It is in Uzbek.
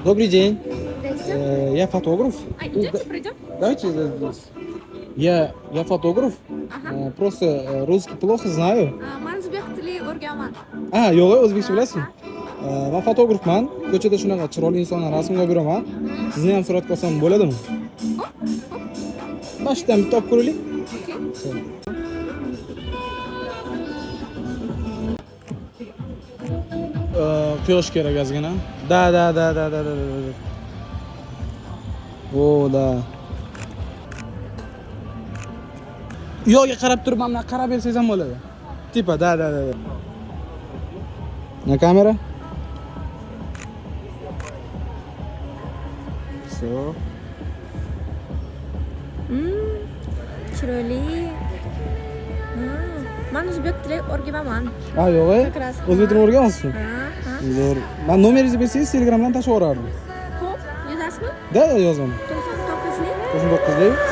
Добрый день. Здрасте. Я фотограф. Идете, пройдем? Давайте здесь. Я фотограф. Ага. Просто русский плохо знаю. Manzbek tili o'rganaman. Yo'q, o'zbekcha bilasizmi? Men fotografman. Ko'chada shunaqa chiroyli insonlar rasmga olib beraman. Sizni ham suratga olsam bo'ladimi? Mana shu yerdan bitta olib ko'raylik. Quyosh kerak ozgina. Da. Da. Yo'qga qarab turib, mana qarab bersangiz ham bo'ladi. Tipa, da. Na kamera? So. Chiroyli. Men o'zbek tili o'rganaman. Yo'q. O'zbek tilini o'rganasizmi? Ha. Zo'r. Men nomeringizni bersangiz, Telegramdan tashib yuborardim. Xo'p, yozasizmi? Da, yozaman. Telefon topasizmi? 99